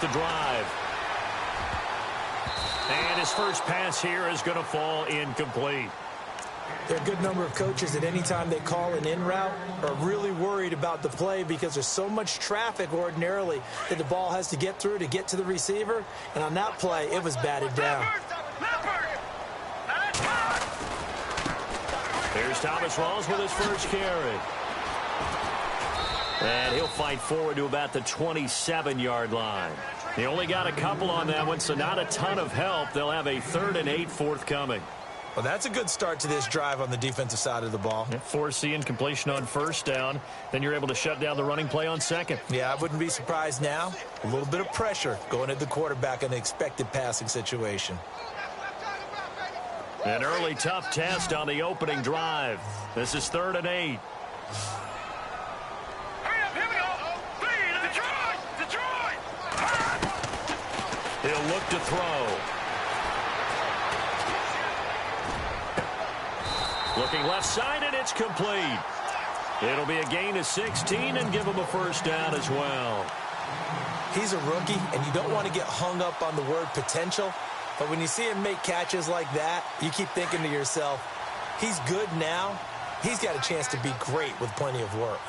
the drive. And his first pass here is going to fall incomplete. There are a good number of coaches that anytime they call an in route are really worried about the play because there's so much traffic ordinarily that the ball has to get through to get to the receiver. And on that play, it was batted down. Here's Thomas Rawls with his first carry. And he'll fight forward to about the 27-yard line. He only got a couple on that one, so not a ton of help. They'll have a 3rd and 8 forthcoming. Well, that's a good start to this drive on the defensive side of the ball. Force the incompletion on first down. Then you're able to shut down the running play on second. Yeah, I wouldn't be surprised now. A little bit of pressure going at the quarterback in an expected passing situation. An early tough test on the opening drive. This is 3rd and 8. He'll look to throw. Looking left side, and it's complete. It'll be a gain of 16 and give him a first down as well. He's a rookie, and you don't want to get hung up on the word potential. But when you see him make catches like that, you keep thinking to yourself, he's good now. He's got a chance to be great with plenty of work.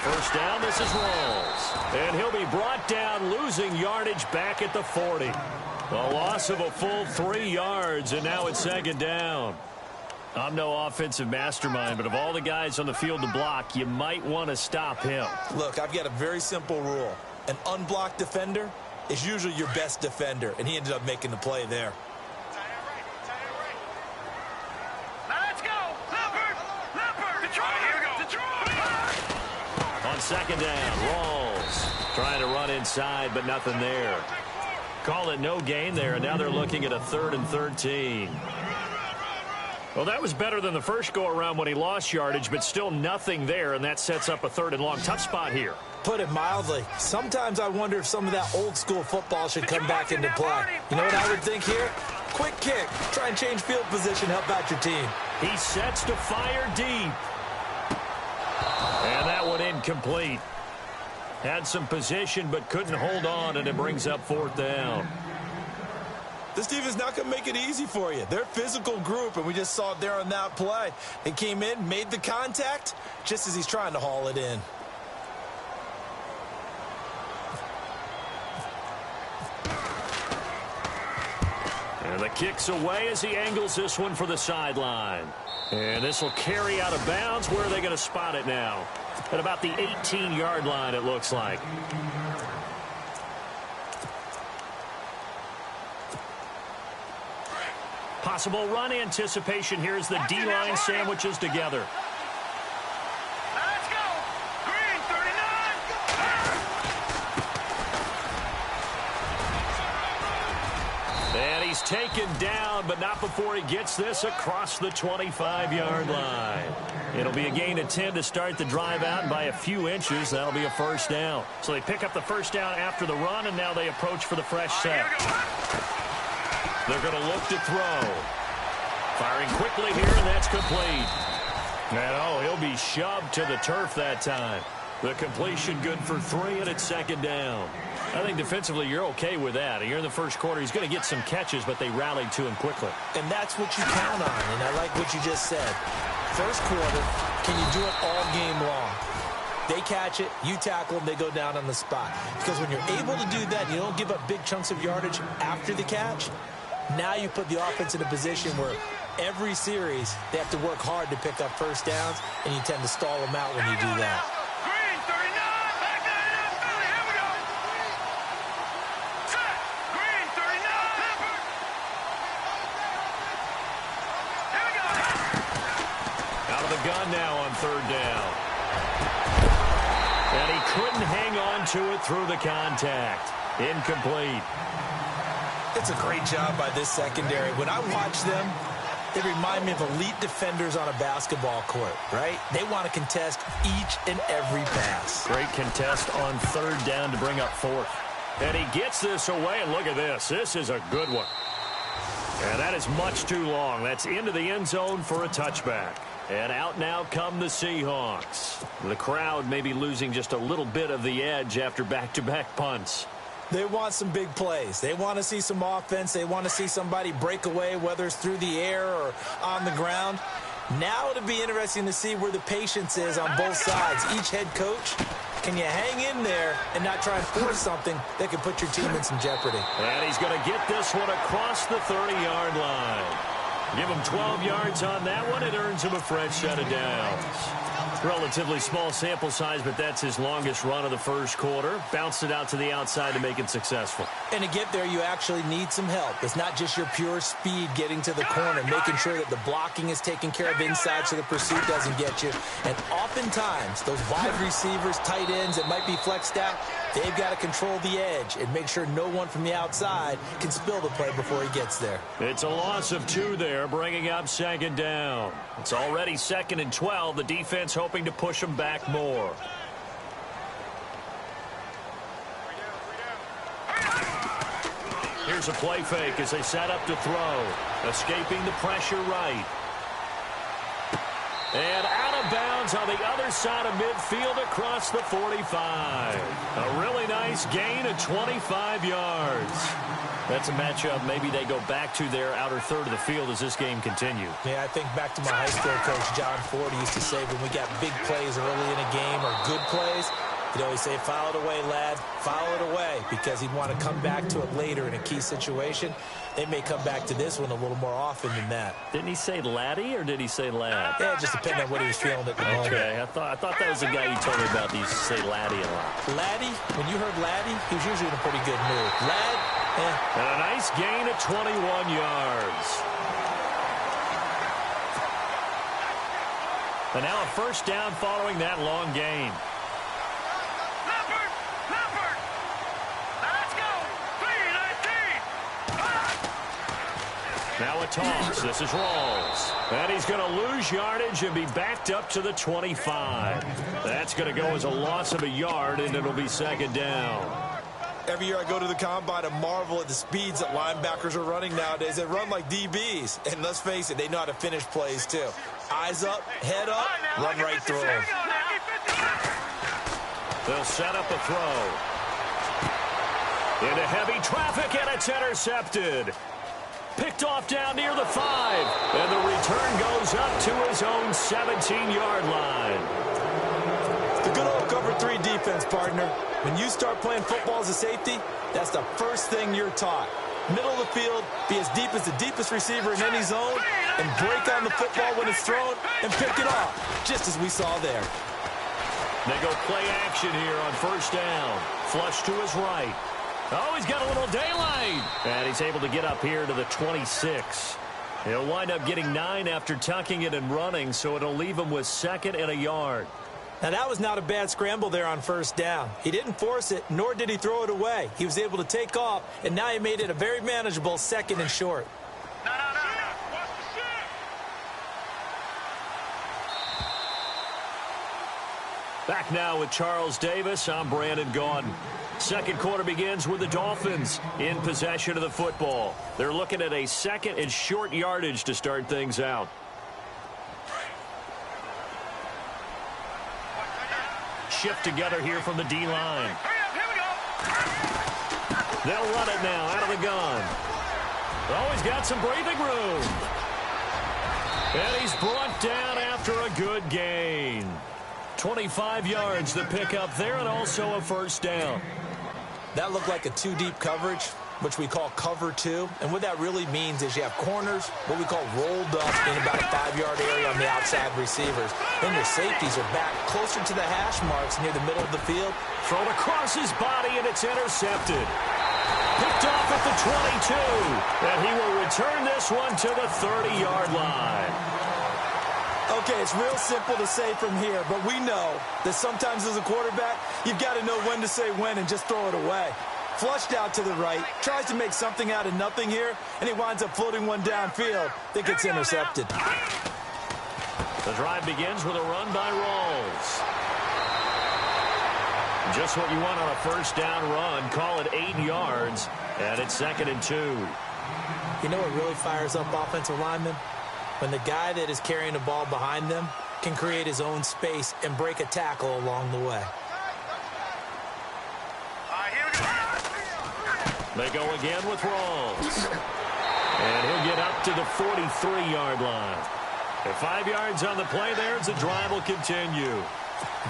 First down, this is Rawls. And he'll be brought down, losing yardage back at the 40. A loss of a full 3 yards, and now it's 2nd down. I'm no offensive mastermind, but of all the guys on the field to block, you might want to stop him. Look, I've got a very simple rule. An unblocked defender is usually your best defender, and he ended up making the play there. Let's go! Leopard! Detroit! Here we go! Detroit! On 2nd down, Rawls trying to run inside, but nothing there. Call it no gain there, and now they're looking at a 3rd and 13. Well, that was better than the first go-around when he lost yardage, but still nothing there, and that sets up a 3rd and long. Tough spot here. Put it mildly. Sometimes I wonder if some of that old-school football should come back into play. You know what I would think here? Quick kick. Try and change field position, help out your team. He sets to fire deep. And that one incomplete. Had some position, but couldn't hold on, and it brings up 4th down. This defense not going to make it easy for you. They're a physical group, and we just saw it there on that play. They came in, made the contact, just as he's trying to haul it in. And the kick's away as he angles this one for the sideline. And this will carry out of bounds. Where are they going to spot it now? At about the 18-yard line, it looks like. Possible run anticipation here as the D-line sandwiches together. Let's go! Green, 39! And he's taken down, but not before he gets this across the 25-yard line. It'll be a gain of 10 to start the drive out, and by a few inches, that'll be a first down. So they pick up the first down after the run, and now they approach for the fresh set. They're going to look to throw. Firing quickly here, and that's complete. And, oh, he'll be shoved to the turf that time. The completion good for 3, and it's 2nd down. I think defensively you're okay with that. You're in the first quarter. He's going to get some catches, but they rallied to him quickly. And that's what you count on, and I like what you just said. First quarter, can you do it all game long? They catch it, you tackle them, they go down on the spot. Because when you're able to do that, you don't give up big chunks of yardage after the catch. Now you put the offense in a position where every series they have to work hard to pick up first downs, and you tend to stall them out when you do that. Green, 39! Back that up, Philly, here we go! Set! Green, 39! Leopard! Here we go! Out of the gun now on 3rd down. And he couldn't hang on to it through the contact. Incomplete. It's a great job by this secondary. When I watch them, they remind me of elite defenders on a basketball court, right? They want to contest each and every pass. Great contest on 3rd down to bring up 4th. And he gets this away, and look at this. This is a good one. And that is much too long. That's into the end zone for a touchback. And out now come the Seahawks. The crowd may be losing just a little bit of the edge after back-to-back punts. They want some big plays. They want to see some offense. They want to see somebody break away, whether it's through the air or on the ground. Now it'll be interesting to see where the patience is on both sides. Each head coach, can you hang in there and not try and force something that could put your team in some jeopardy? And he's going to get this one across the 30-yard line. Give him 12 yards on that one. It earns him a fresh set of downs. Relatively small sample size, but that's his longest run of the first quarter. Bounced it out to the outside to make it successful. And to get there, you actually need some help. It's not just your pure speed getting to the corner, making sure that the blocking is taken care of inside so the pursuit doesn't get you. And oftentimes, those wide receivers, tight ends that might be flexed out, they've got to control the edge and make sure no one from the outside can spill the play before he gets there. It's a loss of 2 there, bringing up second down. It's already 2nd and 12. The defense hoping to push them back more. Here's a play fake as they set up to throw. Escaping the pressure right. And out of bounds on the other side of midfield across the 45. A really nice gain of 25 yards. That's a matchup maybe they go back to their outer third of the field as this game continues. Yeah, I think back to my high school coach, John Ford, used to say when we got big plays early in a game or good plays, he'd always say, foul it away, lad, foul it away, because he'd want to come back to it later in a key situation. They may come back to this one a little more often than that. Didn't he say laddie or did he say lad? Yeah, it just depended on what he was feeling at the moment. Okay, I thought that was the guy you told me about. He used to say laddie a lot. Laddie, when you heard laddie, he was usually in a pretty good mood. Lad, And a nice gain of 21 yards. And now a first down following that long gain. Now a toss. This is Rawls. And he's going to lose yardage and be backed up to the 25. That's going to go as a loss of a yard, and it'll be second down. every year I go to the combine and marvel at the speeds that linebackers are running nowadays. They run like DBs. And let's face it, they know how to finish plays too. Eyes up, head up, run right through them. They'll set up a throw. Into heavy traffic, and it's intercepted. Picked off down near the 5. And the return goes up to his own 17-yard line. The good old cover 3 defense, partner. When you start playing football as a safety, that's the first thing you're taught. Middle of the field, be as deep as the deepest receiver in any zone, and break on the football when it's thrown and pick it off, just as we saw there. They go play action here on first down. Flush to his right. Oh, he's got a little daylight. And he's able to get up here to the 26. He'll wind up getting 9 after tucking it and running, so it'll leave him with 2nd and a yard. Now, that was not a bad scramble there on first down. He didn't force it, nor did he throw it away. He was able to take off, and now he made it a very manageable 2nd and short. Back now with Charles Davis. I'm Brandon Gaudin. Second quarter begins with the Dolphins in possession of the football. They're looking at a 2nd and short yardage to start things out. Shift together here from the D-line. They'll run it now out of the gun. Oh, he's got some breathing room. And he's brought down after a good gain. 25 yards the pickup there, and also a first down. That looked like a 2-deep coverage, which we call cover 2. And what that really means is you have corners, what we call rolled up in about a 5-yard area on the outside receivers. Then your safeties are back closer to the hash marks near the middle of the field. Thrown across his body, and it's intercepted. Picked off at the 22. And he will return this one to the 30-yard line. Okay, it's real simple to say from here, but we know that sometimes as a quarterback, you've got to know when to say when and just throw it away. Flushed out to the right, tries to make something out of nothing here, and he winds up floating one downfield that gets intercepted. The drive begins with a run by Rawls. Just what you want on a first down run. Call it 8 yards, and it's 2nd and 2. You know what really fires up offensive linemen? when the guy that is carrying the ball behind them can create his own space and break a tackle along the way. They go again with Rawls. And he'll get up to the 43-yard line. And 5 yards on the play there as the drive will continue.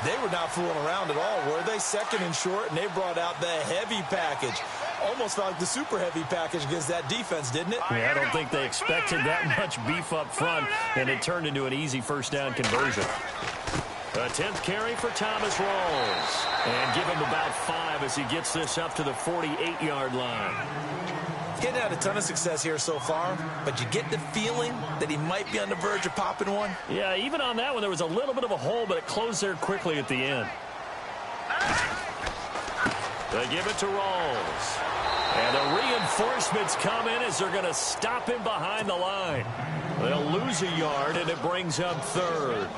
They were not fooling around at all, were they? Second and short, and they brought out the heavy package. Almost felt like the super heavy package against that defense, didn't it? Yeah, I don't think they expected that much beef up front, and it turned into an easy first down conversion. A 10th carry for Thomas Rawls. And give him about 5 as he gets this up to the 48-yard line. Getting had a ton of success here so far, but you get the feeling that he might be on the verge of popping one. Yeah, even on that one, there was a little bit of a hole, but it closed there quickly at the end. They give it to Rawls. And the reinforcements come in as they're going to stop him behind the line. They'll lose a yard, and it brings up 3rd.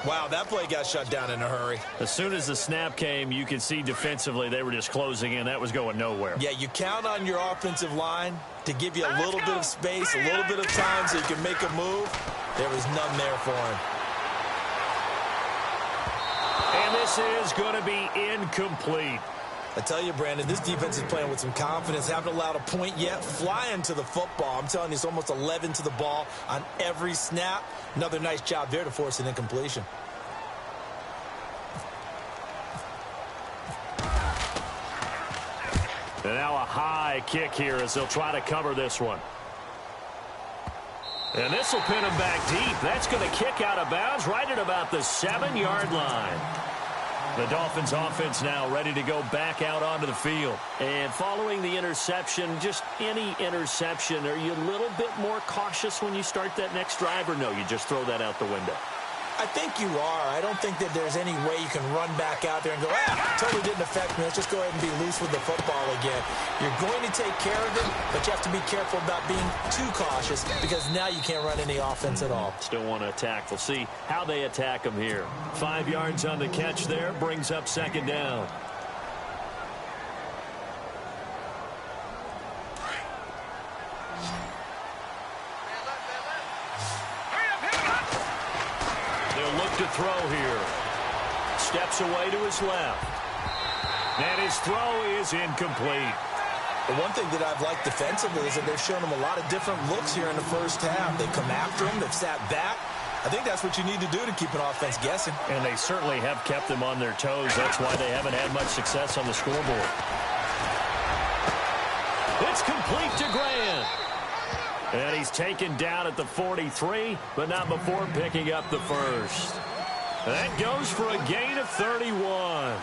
Wow, that play got shut down in a hurry. As soon as the snap came, you could see defensively they were just closing in. That was going nowhere. Yeah, you count on your offensive line to give you a little bit of space, a little bit of time so you can make a move. There was none there for him. And this is going to be incomplete. I tell you, Brandon, this defense is playing with some confidence. Haven't allowed a point yet. Flying to the football. I'm telling you, it's almost 11 to the ball on every snap. Another nice job there to force an incompletion. And now a high kick here as they'll try to cover this one. And this will pin him back deep. That's going to kick out of bounds right at about the 7-yard line. The Dolphins offense now ready to go back out onto the field. And following the interception, just any interception, are you a little bit more cautious when you start that next drive, or no, you just throw that out the window? I think you are. I don't think that there's any way you can run back out there and go, totally didn't affect me. Let's just go ahead and be loose with the football again. You're going to take care of it, but you have to be careful about being too cautious because now you can't run any offense at all. Still want to attack. We'll see how they attack him here. 5 yards on the catch there, brings up 2nd down. To throw here. Steps away to his left. And his throw is incomplete. The one thing that I've liked defensively is that they've shown him a lot of different looks here in the first half. They come after him. They've sat back. I think that's what you need to do to keep an offense guessing. And they certainly have kept them on their toes. That's why they haven't had much success on the scoreboard. It's complete to Grant. And he's taken down at the 43, but not before picking up the first. That goes for a gain of 31.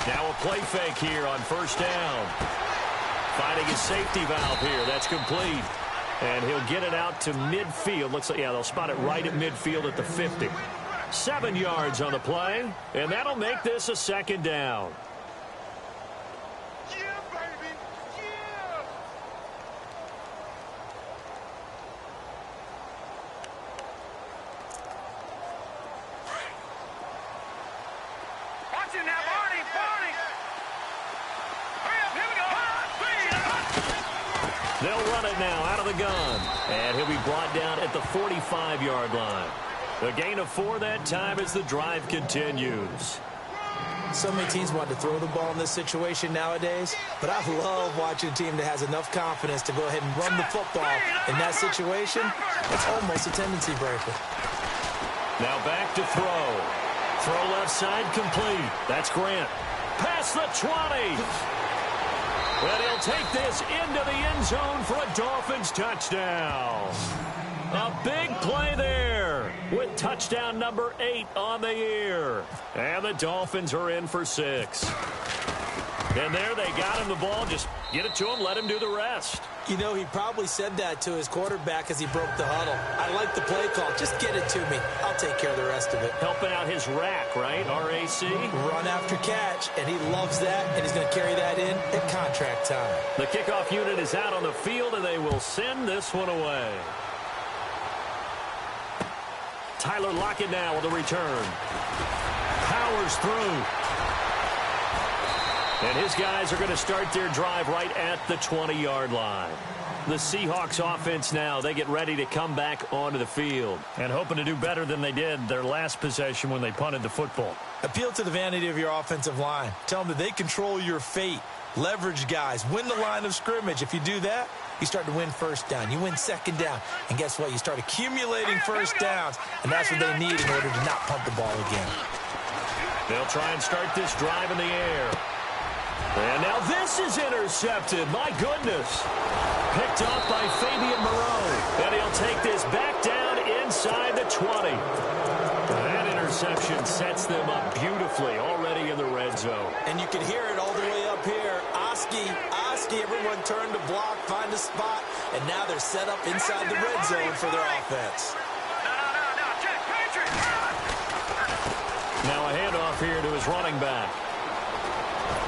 Now a play fake here on first down. Finding his safety valve here. That's complete. And he'll get it out to midfield. Looks like, yeah, they'll spot it right at midfield at the 50. 7 yards on the play, and that'll make this a 2nd down. Yeah, baby. Yeah. Watch it now, Barney. Hurry up, here we go. They'll run it now out of the gun, and he'll be brought down at the 45-yard line. A gain of 4 that time as the drive continues. So many teams want to throw the ball in this situation nowadays, but I love watching a team that has enough confidence to go ahead and run the football. In that situation, it's almost a tendency breaker. Now back to throw. Throw left side complete. That's Grant. Past the 20. But he'll take this into the end zone for a Dolphins touchdown. A big play there with touchdown number 8 on the year. And the Dolphins are in for 6. And there they got him the ball. Just get it to him, let him do the rest. You know, he probably said that to his quarterback as he broke the huddle. I like the play call. Just get it to me. I'll take care of the rest of it. Helping out his rack, right? R-A-C? Run after catch, and he loves that, and he's going to carry that in at contract time. The kickoff unit is out on the field, and they will send this one away. Tyler Lockett now with a return. Powers through. And his guys are going to start their drive right at the 20-yard line. The Seahawks offense now, they get ready to come back onto the field and hoping to do better than they did their last possession when they punted the football. Appeal to the vanity of your offensive line. Tell them that they control your fate. Leverage guys. Win the line of scrimmage. If you do that, you start to win first down. You win second down. And guess what? You start accumulating first downs. And that's what they need in order to not punt the ball again. They'll try and start this drive in the air. And now this is intercepted. My goodness. Picked off by Fabian Moreau. And he'll take this back down inside the 20. That interception sets them up beautifully already in the red zone. And you can hear it all the way up here. Oski, everyone turned to block, find a spot, and now they're set up inside the red zone for their offense. Now a handoff here to his running back.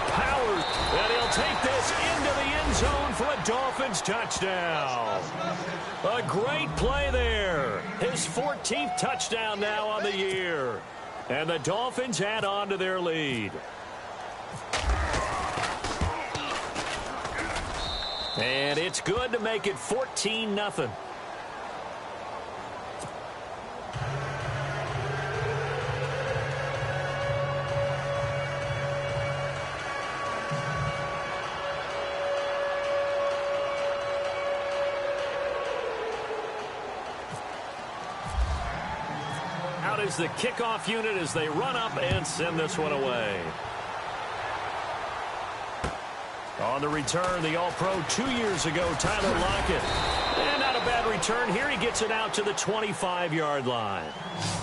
Powers, and he'll take this into the end zone for a Dolphins touchdown. A great play there. His 14th touchdown now on the year. And the Dolphins add on to their lead. And it's good to make it 14-0. Out is the kickoff unit as they run up and send this one away. On the return, the All-Pro 2 years ago, Tyler Lockett. And not a bad return. Here he gets it out to the 25-yard line.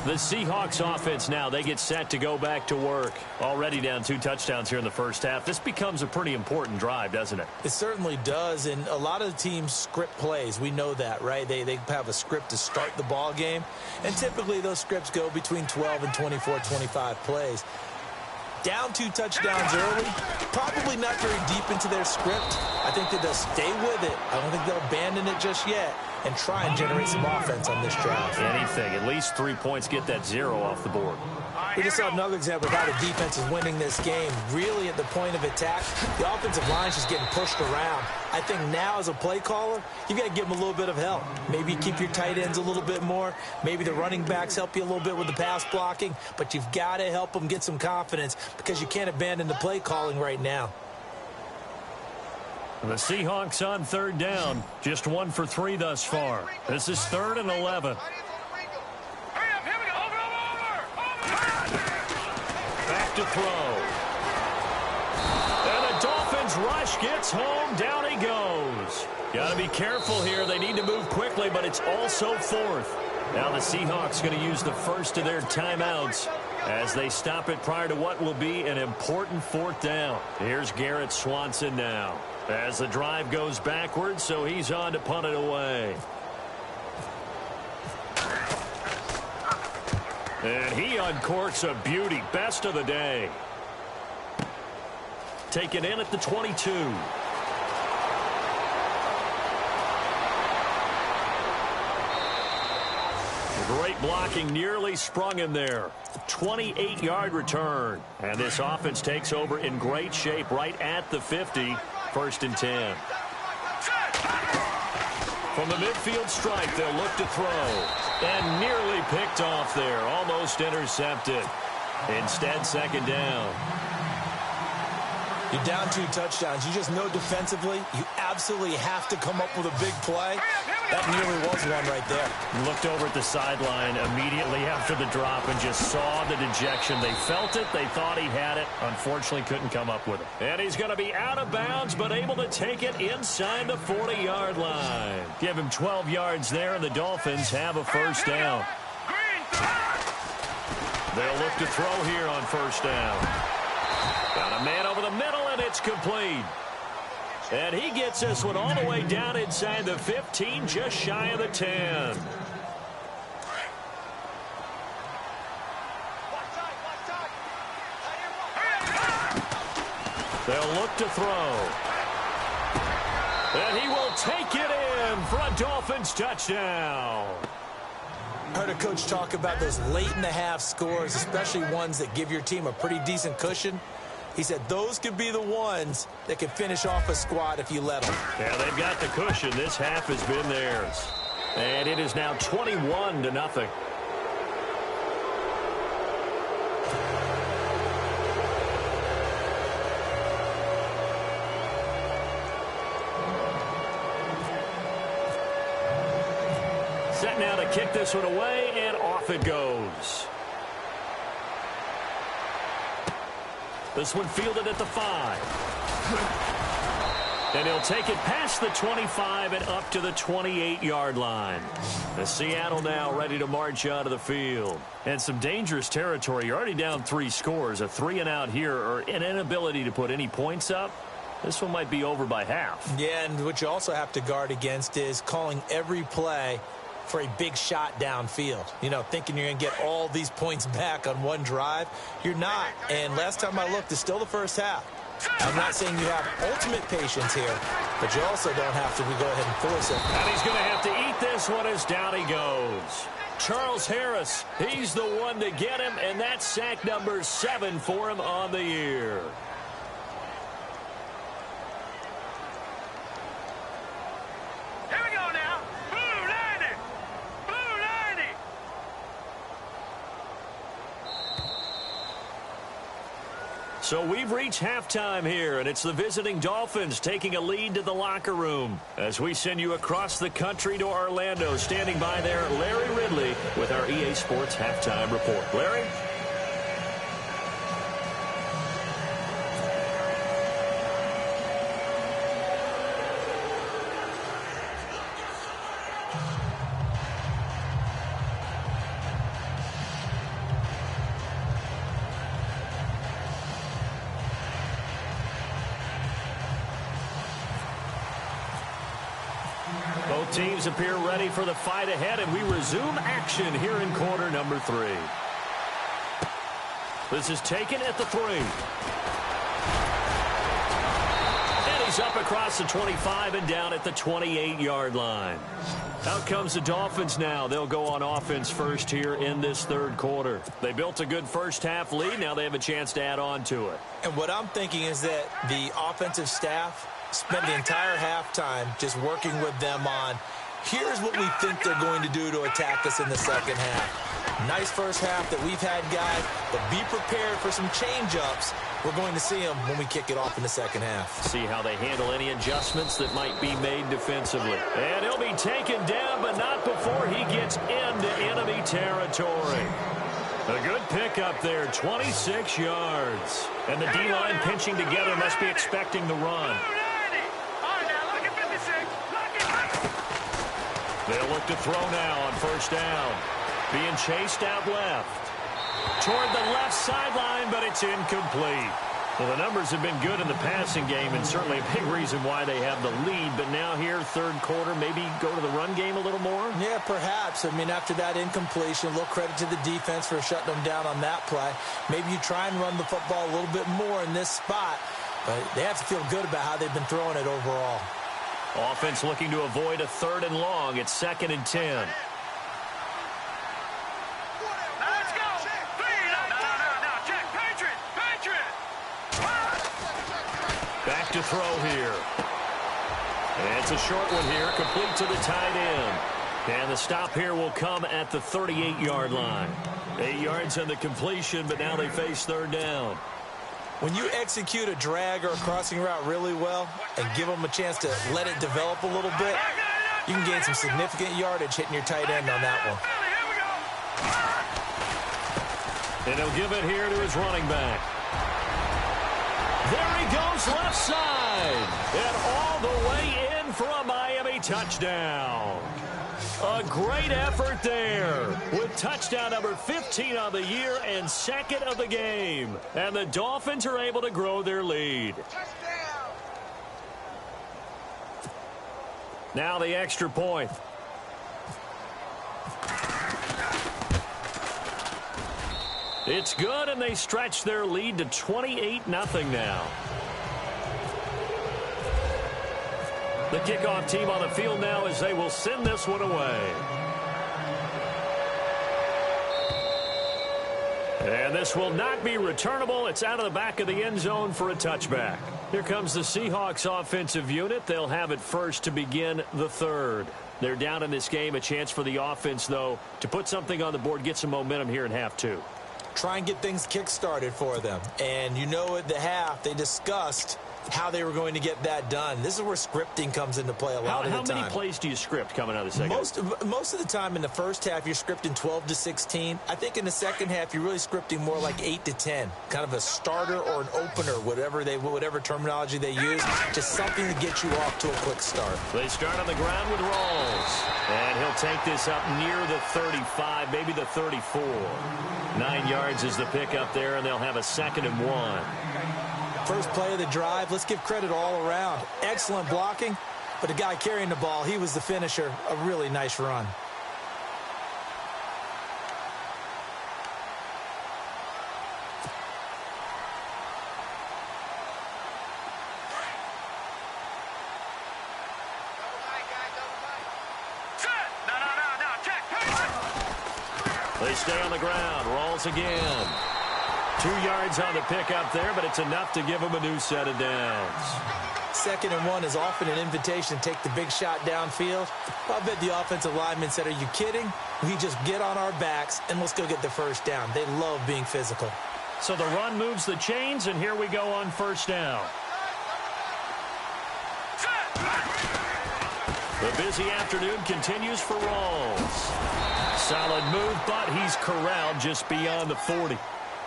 The Seahawks offense now, they get set to go back to work. Already down 2 touchdowns here in the first half. This becomes a pretty important drive, doesn't it? It certainly does, and a lot of the teams script plays. We know that, right? They have a script to start the ball game, and typically those scripts go between 12 and 24, 25 plays. Down 2 touchdowns early, probably not very deep into their script. I think that they'll stay with it. I don't think they'll abandon it just yet and try and generate some offense on this drive. Anything, at least 3 points, get that 0 off the board. We just saw another example of how the defense is winning this game. Really at the point of attack, the offensive line's just getting pushed around. I think now as a play caller, you got to give them a little bit of help. Maybe keep your tight ends a little bit more. Maybe the running backs help you a little bit with the pass blocking. But you've got to help them get some confidence because you can't abandon the play calling right now. The Seahawks on third down. Just 1 for 3 thus far. This is 3rd and 11. Back to throw. And the Dolphins rush gets home. Down he goes. Got to be careful here. They need to move quickly, but it's also 4th. Now the Seahawks going to use the first of their timeouts as they stop it prior to what will be an important 4th down. Here's Garrett Swanson now as the drive goes backwards, so he's on to punt it away. And he uncorks a beauty. Best of the day. Taken in at the 22. Great blocking, nearly sprung him there. 28-yard return. And this offense takes over in great shape right at the 50. 1st and 10. From the midfield stripe, they'll look to throw. And nearly picked off there. Almost intercepted. Instead, 2nd down. You're down 2 touchdowns. You just know defensively you absolutely have to come up with a big play. That nearly was one right there. Looked over at the sideline immediately after the drop and just saw the dejection. They felt it. They thought he had it. Unfortunately, couldn't come up with it. And he's going to be out of bounds, but able to take it inside the 40-yard line. Give him 12 yards there, and the Dolphins have a 1st down. They'll look to throw here on 1st down. Got a man over the middle, and it's complete. And he gets this one all the way down inside the 15, just shy of the 10. They'll look to throw. And he will take it in for a Dolphins touchdown. I heard a coach talk about those late-in-the-half scores, especially ones that give your team a pretty decent cushion. He said those could be the ones that could finish off a squad if you let them. Yeah, they've got the cushion. This half has been theirs. And it is now 21-0. Set now to kick this one away, and off it goes. This one fielded at the 5. And he'll take it past the 25 and up to the 28-yard line. The Seattle now ready to march out of the field. And some dangerous territory. You're already down 3 scores. A 3-and-out here, or an inability to put any points up. This one might be over by half. Yeah, and what you also have to guard against is calling every play for a big shot downfield. You know, thinking you're going to get all these points back on one drive. You're not. And last time I looked, it's still the first half. I'm not saying you have ultimate patience here, but you also don't have to go ahead and force it. And he's going to have to eat this one as down he goes. Charles Harris, he's the one to get him, and that's sack number 7 for him on the year. Here we go now. Blue 90. Blue 90. So we've reached halftime here, and it's the visiting Dolphins taking a lead to the locker room. As we send you across the country to Orlando, standing by there, Larry Ridley with our EA Sports Halftime Report. Larry? Both teams appear ready for the fight ahead, and we resume action here in quarter number 3. This is taken at the 3. And he's up across the 25 and down at the 28-yard line. Out comes the Dolphins now. They'll go on offense first here in this third quarter. They built a good first-half lead. Now they have a chance to add on to it. And what I'm thinking is that the offensive staff spend the entire halftime just working with them on, here's what we think they're going to do to attack us in the second half. Nice first half that we've had, guys, but be prepared for some change-ups. We're going to see them when we kick it off in the second half. See how they handle any adjustments that might be made defensively. And he'll be taken down, but not before he gets into enemy territory. A good pickup there, 26 yards. And the D-line pinching together must be expecting the run. They'll look to throw now on first down. Being chased out left. Toward the left sideline, but it's incomplete. Well, the numbers have been good in the passing game, and certainly a big reason why they have the lead. But now here, third quarter, maybe go to the run game a little more? Yeah, perhaps. I mean, after that incompletion, a little credit to the defense for shutting them down on that play. Maybe you try and run the football a little bit more in this spot. But they have to feel good about how they've been throwing it overall. Offense looking to avoid a 3rd and long. It's 2nd and 10. Let's go. No. Check. Patriot. Back to throw here. And it's a short one here, complete to the tight end. And the stop here will come at the 38-yard line. 8 yards on the completion, but now they face 3rd down. When you execute a drag or a crossing route really well and give them a chance to let it develop a little bit, you can gain some significant yardage hitting your tight end on that one. And he'll give it here to his running back. There he goes left side. And all the way in for a Miami touchdown. A great effort there with touchdown number 15 on the year and 2nd of the game. And the Dolphins are able to grow their lead. Now the extra point. It's good, and they stretch their lead to 28-0 now. The kickoff team on the field now as they will send this one away. And this will not be returnable. It's out of the back of the end zone for a touchback. Here comes the Seahawks offensive unit. They'll have it first to begin the third. They're down in this game. A chance for the offense, though, to put something on the board, get some momentum here in half two. Try and get things kick-started for them. And you know at the half, they discussed how they were going to get that done. This is where scripting comes into play a lot of the time. How many plays do you script coming out of the second? Most of the time in the first half, you're scripting 12 to 16. I think in the second half, you're really scripting more like 8 to 10. Kind of a starter or an opener, whatever terminology they use. Just something to get you off to a quick start. They start on the ground with Rawls. And he'll take this up near the 35, maybe the 34. 9 yards is the pickup there, and they'll have a 2nd and 1. First play of the drive, let's give credit all around. Excellent blocking, but the guy carrying the ball, he was the finisher. A really nice run. They stay on the ground. Rolls again. 2 yards on the pickup there, but it's enough to give him a new set of downs. 2nd and 1 is often an invitation to take the big shot downfield. I bet the offensive lineman said, are you kidding? We just get on our backs and let's go get the first down. They love being physical. So the run moves the chains, and here we go on first down. The busy afternoon continues for Rawls. Solid move, but he's corralled just beyond the 40.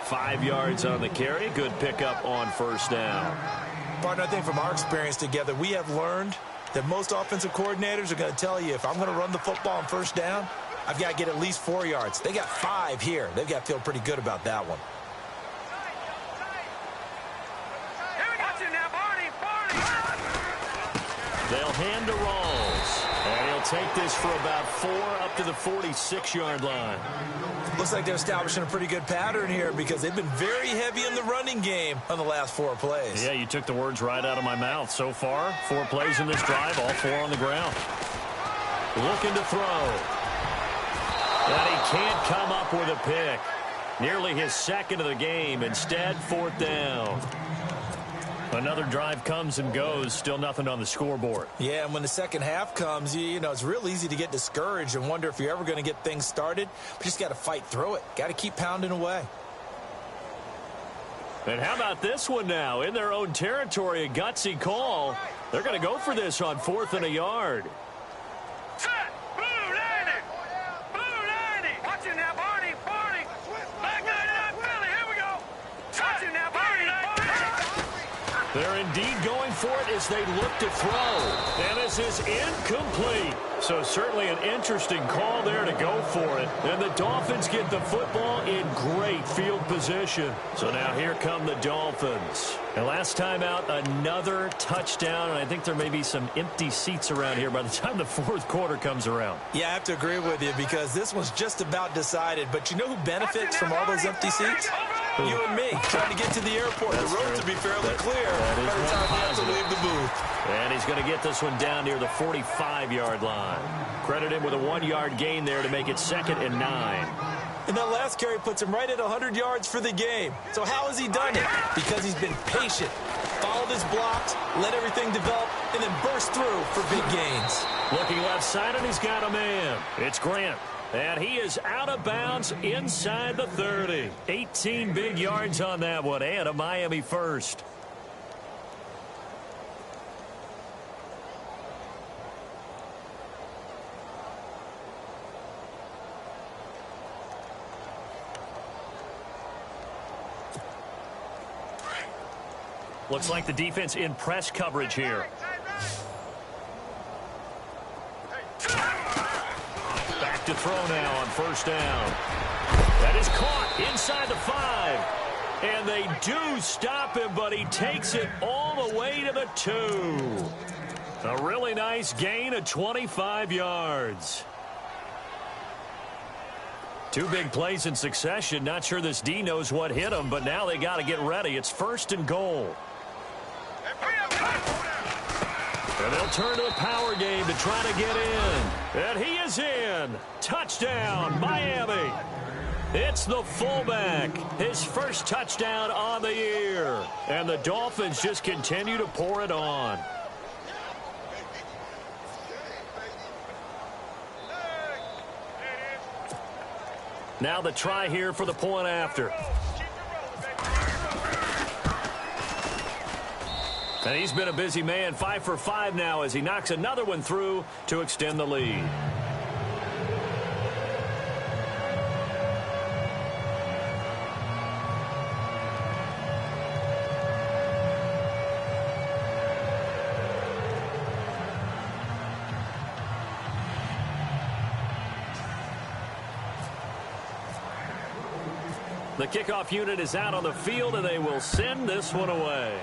5 yards on the carry. Good pickup on first down. Partner, I think from our experience together, we have learned that most offensive coordinators are going to tell you, if I'm going to run the football on first down, I've got to get at least 4 yards. They got 5 here. They've got to feel pretty good about that one. They'll hand to Rawls. And he'll take this for about 4 up to the 46-yard line. Looks like they're establishing a pretty good pattern here because they've been very heavy in the running game on the last 4 plays. Yeah, you took the words right out of my mouth. So far, 4 plays in this drive, all 4 on the ground. Looking to throw. And he can't come up with a pick. Nearly his 2nd of the game. Instead, 4th down. Another drive comes and goes. Still nothing on the scoreboard. Yeah, and when the second half comes, you know, it's real easy to get discouraged and wonder if you're ever going to get things started. But you just got to fight through it. Got to keep pounding away. And how about this one now? In their own territory, a gutsy call. They're going to go for this on 4th and a yard. Set! Blue landing! Blue landing! Watching now, Barney! Barney! Back line up, Philly! Here we go! Watching now, Barney! They're indeed going for it as they look to throw. And this is incomplete. So certainly an interesting call there to go for it. And the Dolphins get the football in great field position. So now here come the Dolphins. And last time out, another touchdown. And I think there may be some empty seats around here by the time the 4th quarter comes around. Yeah, I have to agree with you because this one's just about decided. But you know who benefits from all those empty seats? You and me, trying to get to the airport. That's the road true. to be fairly clear that by the time we have to leave the booth. And he's going to get this one down near the 45-yard line. Credit him with a 1-yard gain there to make it 2nd and 9. And that last carry puts him right at 100 yards for the game. So how has he done it? Because he's been patient, followed his blocks, let everything develop, and then burst through for big gains. Looking left side, and he's got a man. It's Grant. And he is out of bounds inside the 30. 18 big yards on that one, and a Miami first. Looks like the defense in press coverage here. Back to throw now on first down. That is caught inside the 5. And they do stop him, but he takes it all the way to the 2. A really nice gain of 25 yards. 2 big plays in succession. Not sure this D knows what hit him, but now they got to get ready. It's 1st and goal. And they'll turn to the power game to try to get in. And he is in. Touchdown, Miami. It's the fullback. His first touchdown on the year. And the Dolphins just continue to pour it on. Now the try here for the point after. And he's been a busy man, 5 for 5 now as he knocks another one through to extend the lead. The kickoff unit is out on the field, and they will send this one away.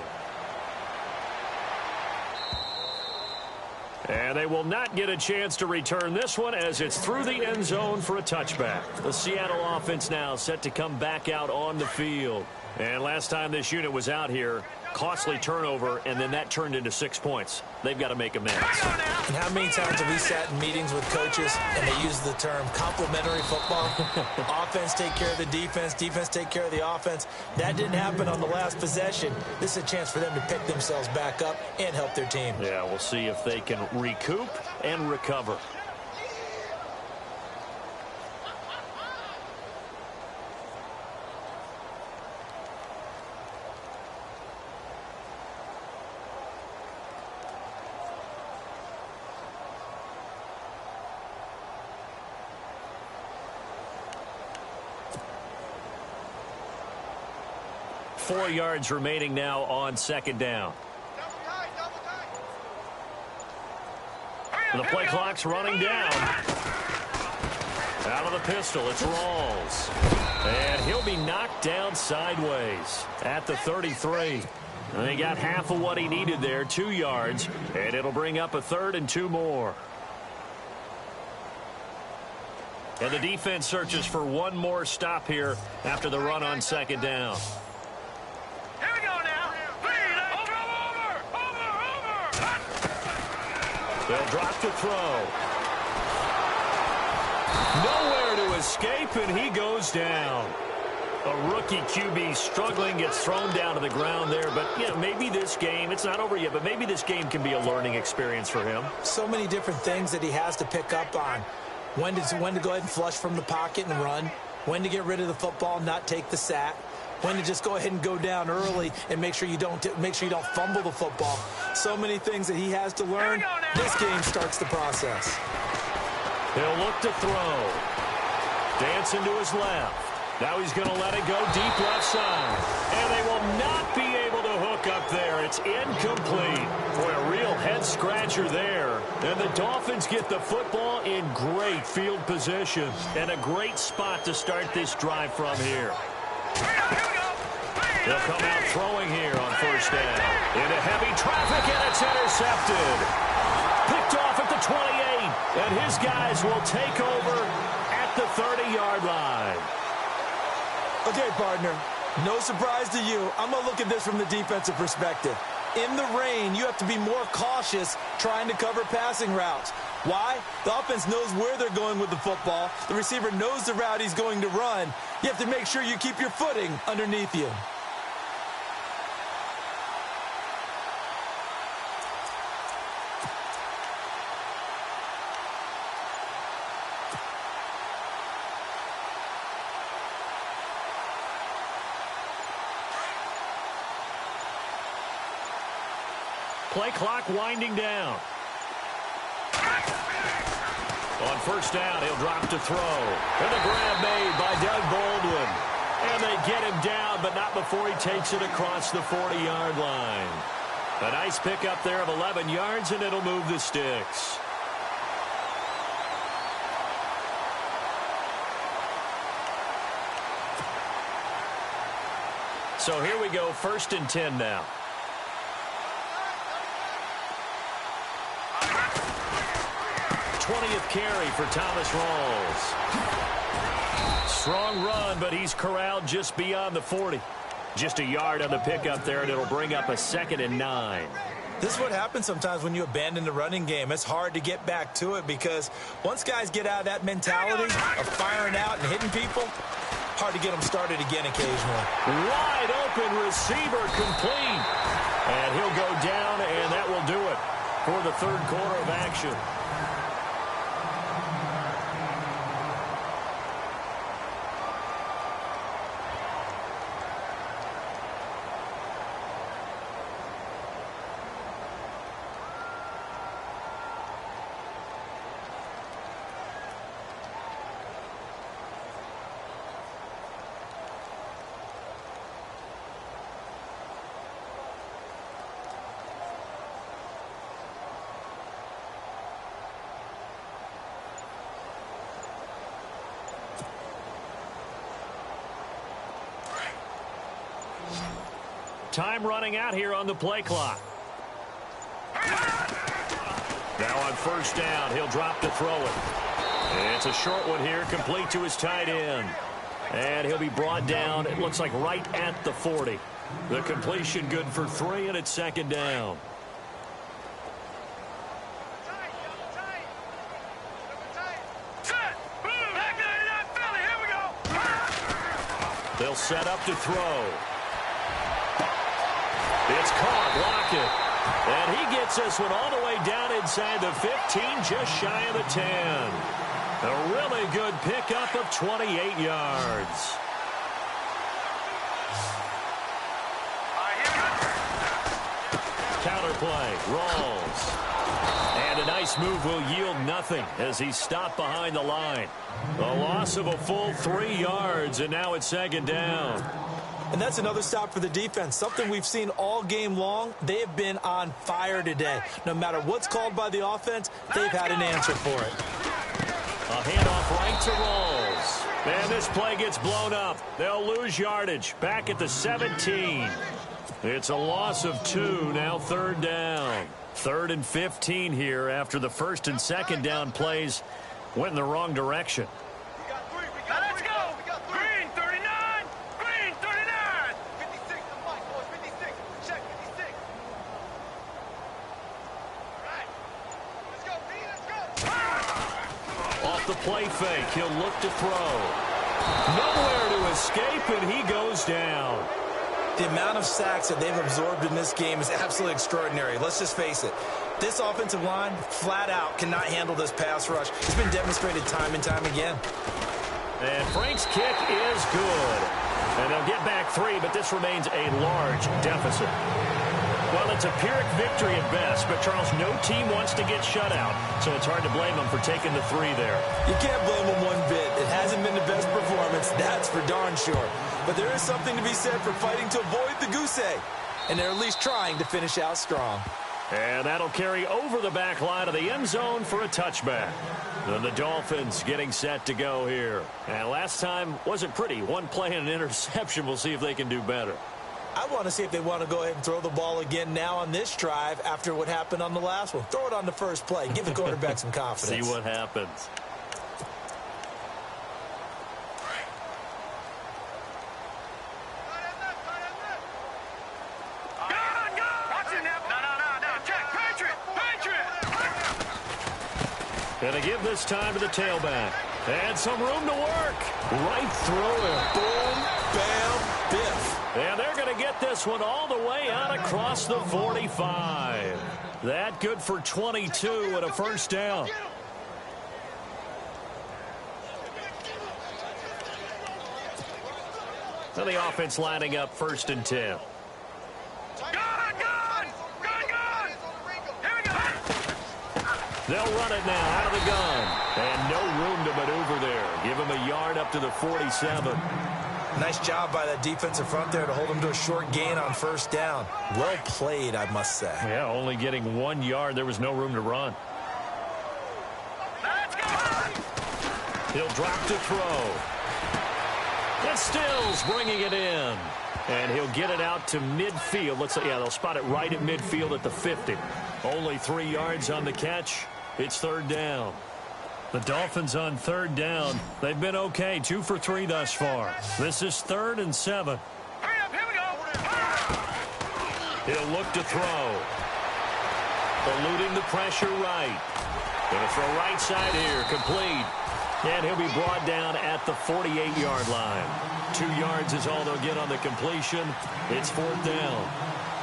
And they will not get a chance to return this one as it's through the end zone for a touchback. The Seattle offense now set to come back out on the field. And last time this unit was out here, costly turnover, and then that turned into 6 points. They've got to make amends. And how many times have we sat in meetings with coaches and they use the term complementary football? Offense take care of the defense, defense take care of the offense. That didn't happen on the last possession. This is a chance for them to pick themselves back up and help their team. Yeah, we'll see if they can recoup and recover. Four yards remaining now on second down. The play clock's running down. Out of the pistol, it's Rawls. And he'll be knocked down sideways at the 33. And he got half of what he needed there, 2 yards. And it'll bring up a 3rd and 2 more. And the defense searches for one more stop here after the run on second down. They'll drop to throw. Nowhere to escape, and he goes down. A rookie QB struggling, gets thrown down to the ground there. But, you know, maybe this game, it's not over yet, but maybe this game can be a learning experience for him. So many different things that he has to pick up on. When to go ahead and flush from the pocket and run. When to get rid of the football and not take the sack. When to just go ahead and go down early and make sure you don't fumble the football. So many things that he has to learn. This game starts the process. He'll look to throw. Dancing to his left. Now he's going to let it go deep left side. And they will not be able to hook up there. It's incomplete. Boy, a real head-scratcher there. And the Dolphins get the football in great field position. And a great spot to start this drive from here. They'll come out throwing here on first down. Into heavy traffic, and it's intercepted. Picked off at the 28, and his guys will take over at the 30-yard line. Okay, partner, no surprise to you. I'm going to look at this from the defensive perspective. In the rain, you have to be more cautious trying to cover passing routes. Why? The offense knows where they're going with the football. The receiver knows the route he's going to run. You have to make sure you keep your footing underneath you. Play clock winding down. On first down, he'll drop to throw. And the grab made by Doug Baldwin. And they get him down, but not before he takes it across the 40-yard line. A nice pickup there of 11 yards, and it'll move the sticks. So here we go, 1st and 10 now. Carry for Thomas Rawls. Strong run, but he's corralled just beyond the 40. Just a yard on the pickup there, and it'll bring up a 2nd and 9. This is what happens sometimes when you abandon the running game. It's hard to get back to it because once guys get out of that mentality of firing out and hitting people, hard to get them started again occasionally. Wide open receiver complete. And he'll go down, and that will do it for the third quarter of action. Time running out here on the play clock. Now on first down, he'll drop to throw it. It's a short one here, complete to his tight end. And he'll be brought down, it looks like right at the 40. The completion good for 3, and it's second down. They'll set up to throw. It's caught, block it. And he gets this one all the way down inside the 15, just shy of the 10. A really good pickup of 28 yards. Counter play, rolls. And a nice move will yield nothing as he's stopped behind the line. A loss of a full 3 yards, and now it's second down. And that's another stop for the defense. Something we've seen all game long. They have been on fire today. No matter what's called by the offense, they've had an answer for it. A handoff right to Rolls. And this play gets blown up. They'll lose yardage. Back at the 17. It's a loss of 2. Now third down. 3rd and 15 here after the first and second down plays went in the wrong direction. Let's go. Green 39. Green 39. 56. Mike, boys, 56. Check 56. All right. Let's go, D. Let's go. Off the play fake, he'll look to throw. Nowhere to escape, and he goes down. The amount of sacks that they've absorbed in this game is absolutely extraordinary. Let's just face it. This offensive line, flat out, cannot handle this pass rush. It's been demonstrated time and time again. And Frank's kick is good. And they'll get back 3, but this remains a large deficit. Well, it's a Pyrrhic victory at best, but, Charles, no team wants to get shut out, so it's hard to blame them for taking the 3 there. You can't blame them one bit. It hasn't been the best performance, that's for darn sure. But there is something to be said for fighting to avoid the goose egg, and they're at least trying to finish out strong. And that'll carry over the back line of the end zone for a touchback. And the Dolphins getting set to go here. And last time wasn't pretty. One play and an interception. We'll see if they can do better. I want to see if they want to go ahead and throw the ball again now on this drive after what happened on the last one. Throw it on the first play. Give the quarterback some confidence. See what happens. Gonna give this time to the tailback. And some room to work. Right through it. Boom, bam, biff. And they're going to get this one all the way out across the 45. That good for 22 and a first down. So the offense lining up 1st and 10. They'll run it now out of the gun. And no room to maneuver there. Give him a yard up to the 47. Nice job by that defensive front there to hold him to a short gain on first down. Well played, I must say. Yeah, only getting 1 yard. There was no room to run. Let's go. He'll drop to throw. And Stills bringing it in. And he'll get it out to midfield. Let's say, yeah, they'll spot it right at midfield at the 50. Only 3 yards on the catch. It's third down. The Dolphins on third down. They've been okay. 2 for 3 thus far. This is 3rd and 7. Hurry up, here we go. He'll look to throw. Eluding the pressure right. Going to throw right side here. Complete. And he'll be brought down at the 48-yard line. 2 yards is all they'll get on the completion. It's 4th down.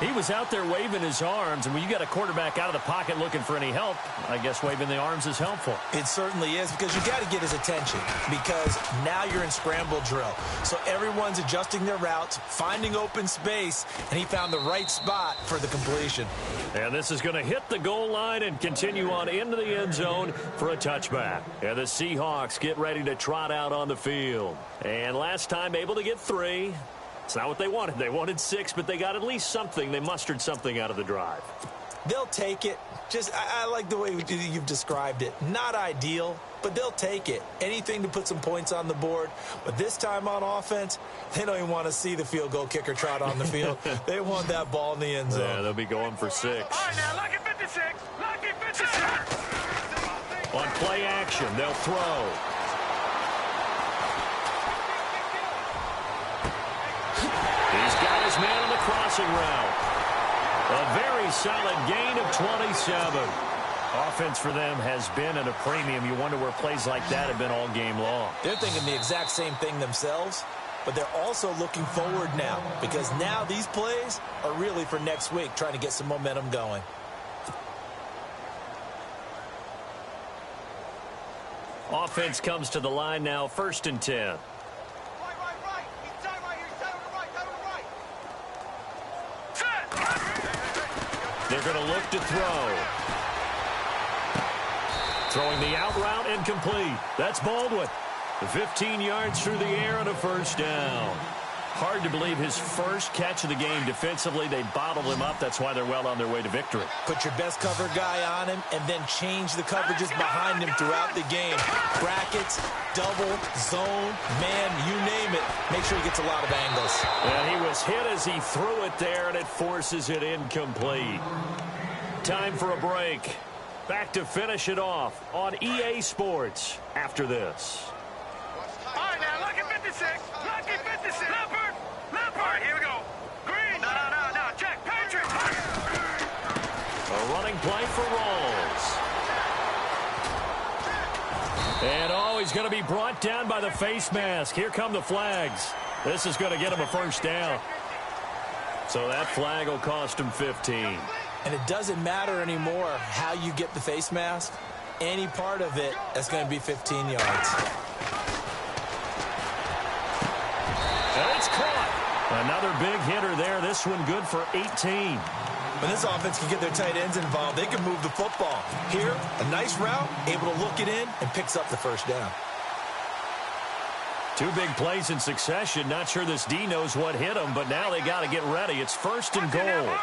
He was out there waving his arms, and when you got a quarterback out of the pocket looking for any help, I guess waving the arms is helpful. It certainly is, because you got to get his attention, because now you're in scramble drill. So everyone's adjusting their routes, finding open space, and he found the right spot for the completion. And this is going to hit the goal line and continue on into the end zone for a touchback. And the Seahawks get ready to trot out on the field. And last time able to get 3. It's not what they wanted. They wanted 6, but they got at least something. They mustered something out of the drive. They'll take it. I like the way you've described it. Not ideal, but they'll take it. Anything to put some points on the board. But this time on offense, they don't even want to see the field goal kicker trot on the field. They want that ball in the end zone. Yeah, they'll be going for 6. All right, now, lucky 56. Lucky 56. On play action, they'll throw. He's got his man on the crossing route. A very solid gain of 27. Offense for them has been at a premium. You wonder where plays like that have been all game long. They're thinking the exact same thing themselves, but they're also looking forward now, because now these plays are really for next week, trying to get some momentum going. Offense comes to the line now, 1st and 10. They're going to look to throw. Throwing the out route incomplete. That's Baldwin. 15 yards through the air and a 1st down. Hard to believe his first catch of the game defensively. They bottled him up. That's why they're well on their way to victory. Put your best cover guy on him and then change the coverages behind him throughout the game. Brackets, double, zone, man, you name it. Make sure he gets a lot of angles. And he was hit as he threw it there, and it forces it incomplete. Time for a break. Back to finish it off on EA Sports after this. All right, now, lucky 56. Lucky 56. Leopard. Leopard. All right, here we go. Green. No. Check. Patriot. A running play for Rolls. And he's going to be brought down by the face mask. Here come the flags. This is going to get him a 1st down. So that flag will cost him 15. And it doesn't matter anymore how you get the face mask. Any part of it, that's going to be 15 yards. And it's caught. Another big hitter there. This one good for 18. When this offense can get their tight ends involved, they can move the football. Here, a nice route, able to look it in, and picks up the 1st down. 2 big plays in succession. Not sure this D knows what hit him, but now they got to get ready. It's 1st and goal.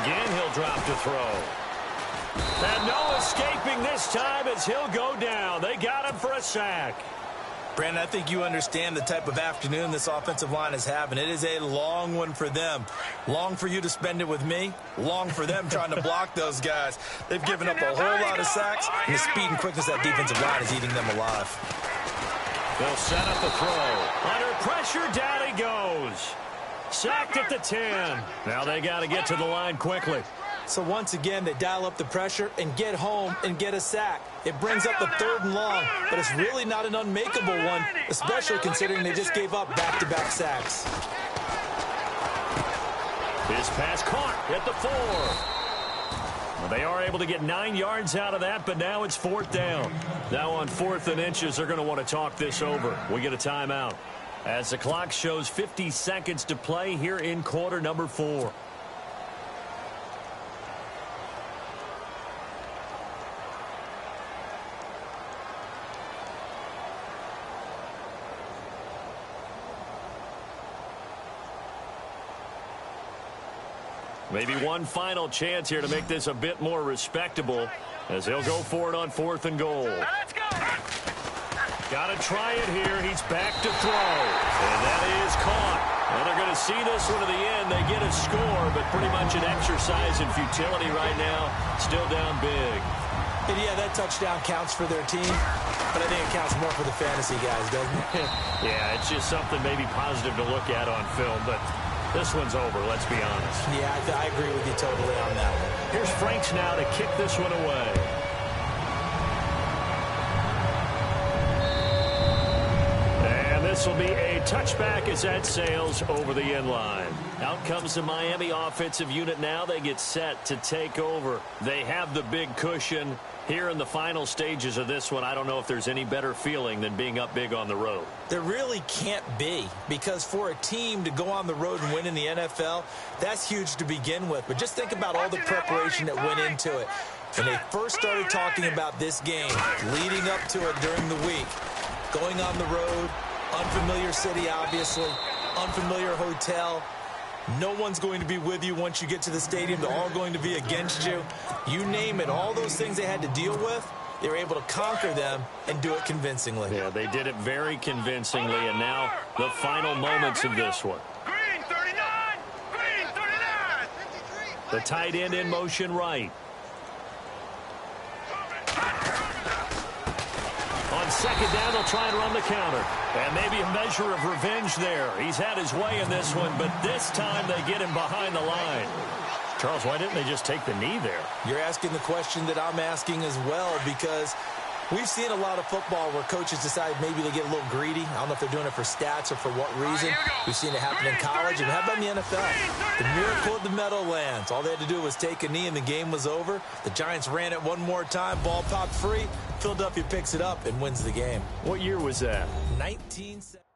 Again, he'll drop to throw. And no escaping this time as he'll go down. They got him for a sack. Brandon, I think you understand the type of afternoon this offensive line is having. It is a long one for them. Long for you to spend it with me. Long for them trying to block those guys. They've given up a whole lot of sacks, and the speed and quickness of that defensive line is eating them alive. They'll set up the throw. Under pressure, down he goes. Sacked at the 10. Now they got to get to the line quickly. So once again, they dial up the pressure and get home and get a sack. It brings up the 3rd and long, but it's really not an unmakeable one, especially considering they just gave up back-to-back sacks. His pass caught at the 4. Well, they are able to get 9 yards out of that, but now it's 4th down. Now on 4th and inches, they're going to want to talk this over. We get a timeout as the clock shows 50 seconds to play here in quarter number 4. Maybe one final chance here to make this a bit more respectable as they'll go for it on 4th and goal. Let's go. Got to try it here. He's back to throw. And that is caught. And they're going to see this one to the end. They get a score, but pretty much an exercise in futility right now. Still down big. And yeah, that touchdown counts for their team, but I think it counts more for the fantasy guys, doesn't it? Yeah, it's just something maybe positive to look at on film, but this one's over, let's be honest. Yeah, I agree with you totally on that one. Here's Franks now to kick this one away. this will be a touchback as that sails over the end line. Out comes the Miami offensive unit now. They get set to take over. They have the big cushion. Here in the final stages of this one, I don't know if there's any better feeling than being up big on the road. There really can't be, because for a team to go on the road and win in the NFL, that's huge to begin with. But just think about all the preparation that went into it. When they first started talking about this game, leading up to it during the week, going on the road, unfamiliar city, obviously, unfamiliar hotel. No one's going to be with you once you get to the stadium. They're all going to be against you. You name it, all those things they had to deal with, they were able to conquer them and do it convincingly. Yeah, they did it very convincingly, and now the final moments of this one. Green 39! Green 39! The tight end in motion right. On second down, they'll try and run the counter. And maybe a measure of revenge there. He's had his way in this one, but this time they get him behind the line. Charles, why didn't they just take the knee there? You're asking the question that I'm asking as well, because we've seen a lot of football where coaches decide maybe they get a little greedy. I don't know if they're doing it for stats or for what reason. We've seen it happen in college, and how about in the NFL? The miracle of the Meadowlands. All they had to do was take a knee, and the game was over. The Giants ran it one more time. Ball popped free. Philadelphia picks it up and wins the game. What year was that? 1970.